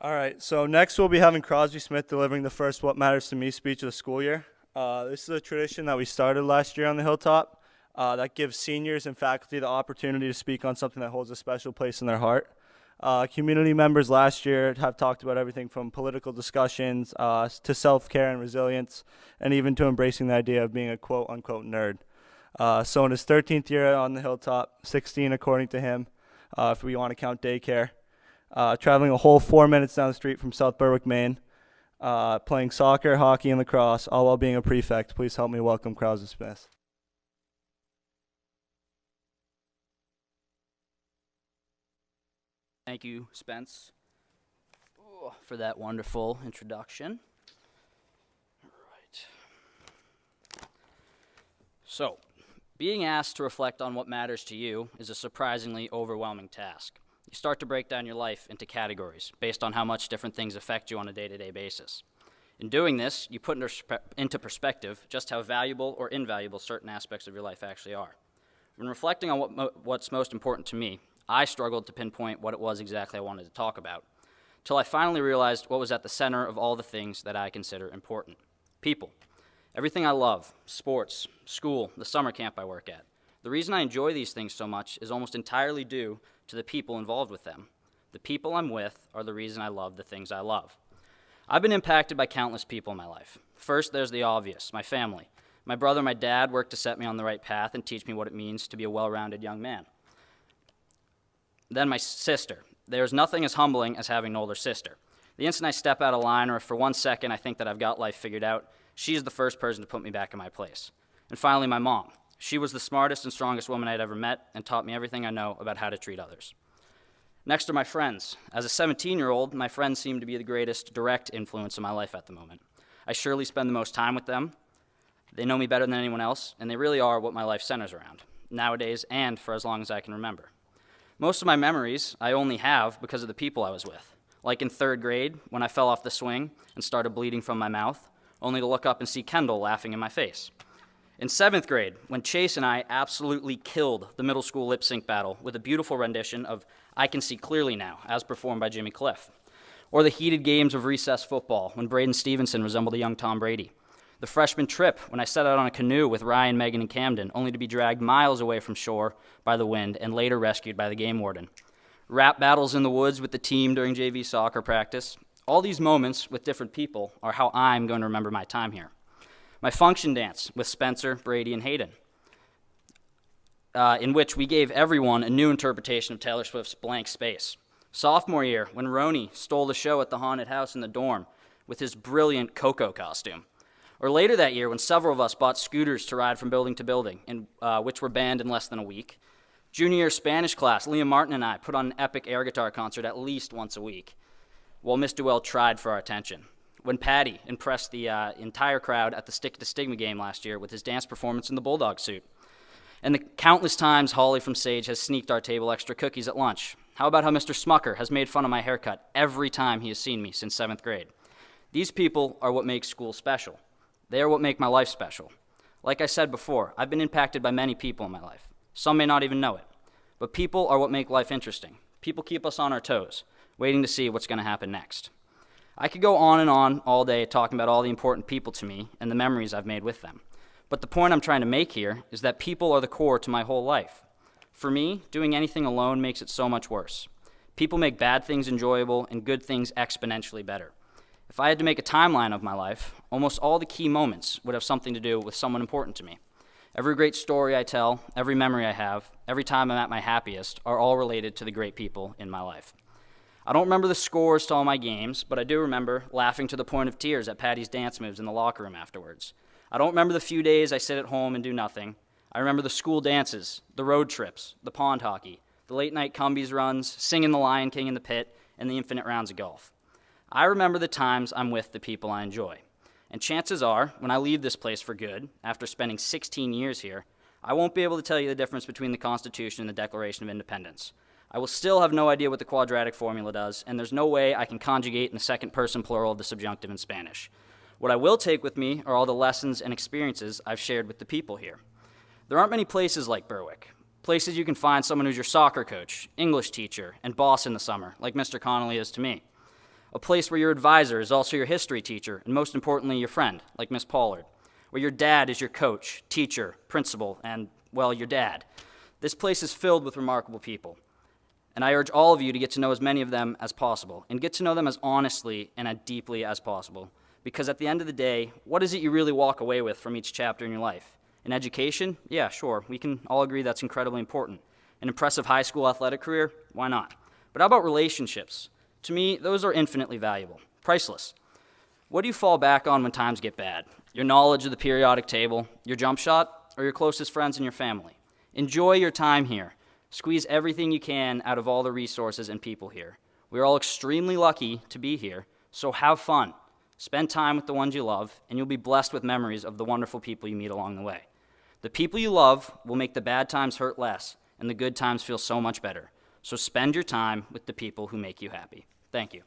All right, so next we'll be having Crosby Smith delivering the first What Matters to Me speech of the school year. This is a tradition that we started last year on the Hilltop that gives seniors and faculty the opportunity to speak on something that holds a special place in their heart. Community members last year have talked about everything from political discussions to self-care and resilience, and even to embracing the idea of being a quote-unquote nerd. So in his 13th year on the Hilltop, 16 according to him, if we want to count daycare, traveling a whole 4 minutes down the street from South Berwick, Maine, playing soccer, hockey, and lacrosse, all while being a prefect. Please help me welcome Crosby Smith. Thank you, Spence, for that wonderful introduction. All right. So, being asked to reflect on what matters to you is a surprisingly overwhelming task. You start to break down your life into categories based on how much different things affect you on a day-to-day basis. In doing this, you put into perspective just how valuable or invaluable certain aspects of your life actually are. When reflecting on what's most important to me, I struggled to pinpoint what it was exactly I wanted to talk about, till I finally realized what was at the center of all the things that I consider important. People. Everything I love, sports, school, the summer camp I work at. The reason I enjoy these things so much is almost entirely due to the people involved with them. The people I'm with are the reason I love the things I love. I've been impacted by countless people in my life. First, there's the obvious, my family. My brother and my dad worked to set me on the right path and teach me what it means to be a well-rounded young man. Then my sister. There's nothing as humbling as having an older sister. The instant I step out of line, or if for 1 second I think that I've got life figured out, she's the first person to put me back in my place. And finally, my mom. She was the smartest and strongest woman I'd ever met and taught me everything I know about how to treat others. Next are my friends. As a 17-year-old, my friends seem to be the greatest direct influence in my life at the moment. I surely spend the most time with them. They know me better than anyone else, and they really are what my life centers around, nowadays and for as long as I can remember. Most of my memories I only have because of the people I was with, like in 3rd grade when I fell off the swing and started bleeding from my mouth, only to look up and see Kendall laughing in my face. In 7th grade, when Chase and I absolutely killed the middle school lip sync battle with a beautiful rendition of I Can See Clearly Now, as performed by Jimmy Cliff. Or the heated games of recess football when Braden Stevenson resembled a young Tom Brady. The freshman trip when I set out on a canoe with Ryan, Megan, and Camden, only to be dragged miles away from shore by the wind and later rescued by the game warden. Rap battles in the woods with the team during JV soccer practice. All these moments with different people are how I'm going to remember my time here. My function dance with Spencer, Brady, and Hayden, in which we gave everyone a new interpretation of Taylor Swift's Blank Space. Sophomore year, when Roni stole the show at the haunted house in the dorm with his brilliant Coco costume. Or later that year, when several of us bought scooters to ride from building to building, which were banned in less than a week. Junior year Spanish class, Liam Martin and I put on an epic air guitar concert at least once a week, while Miss Duell tried for our attention. When Patty impressed the entire crowd at the Stick to Stigma game last year with his dance performance in the Bulldog suit. And the countless times Holly from Sage has sneaked our table extra cookies at lunch. How about how Mr. Smucker has made fun of my haircut every time he has seen me since 7th grade? These people are what make school special. They are what make my life special. Like I said before, I've been impacted by many people in my life. Some may not even know it. But people are what make life interesting. People keep us on our toes, waiting to see what's going to happen next. I could go on and on all day talking about all the important people to me and the memories I've made with them. But the point I'm trying to make here is that people are the core to my whole life. For me, doing anything alone makes it so much worse. People make bad things enjoyable and good things exponentially better. If I had to make a timeline of my life, almost all the key moments would have something to do with someone important to me. Every great story I tell, every memory I have, every time I'm at my happiest are all related to the great people in my life. I don't remember the scores to all my games, but I do remember laughing to the point of tears at Patty's dance moves in the locker room afterwards. I don't remember the few days I sit at home and do nothing. I remember the school dances, the road trips, the pond hockey, the late-night Cumbies runs, singing the Lion King in the pit, and the infinite rounds of golf. I remember the times I'm with the people I enjoy. And chances are, when I leave this place for good, after spending 16 years here, I won't be able to tell you the difference between the Constitution and the Declaration of Independence. I will still have no idea what the quadratic formula does, and there's no way I can conjugate in the second person plural of the subjunctive in Spanish. What I will take with me are all the lessons and experiences I've shared with the people here. There aren't many places like Berwick. Places you can find someone who's your soccer coach, English teacher, and boss in the summer, like Mr. Connolly is to me. A place where your advisor is also your history teacher, and most importantly, your friend, like Miss Pollard. Where your dad is your coach, teacher, principal, and, well, your dad. This place is filled with remarkable people. And I urge all of you to get to know as many of them as possible, and get to know them as honestly and as deeply as possible. Because at the end of the day, what is it you really walk away with from each chapter in your life? An education? Yeah, sure. We can all agree that's incredibly important. An impressive high school athletic career? Why not? But how about relationships? To me, those are infinitely valuable, priceless. What do you fall back on when times get bad? Your knowledge of the periodic table, your jump shot, or your closest friends and your family? Enjoy your time here. Squeeze everything you can out of all the resources and people here. We are all extremely lucky to be here, so have fun. Spend time with the ones you love, and you'll be blessed with memories of the wonderful people you meet along the way. The people you love will make the bad times hurt less, and the good times feel so much better. So spend your time with the people who make you happy. Thank you.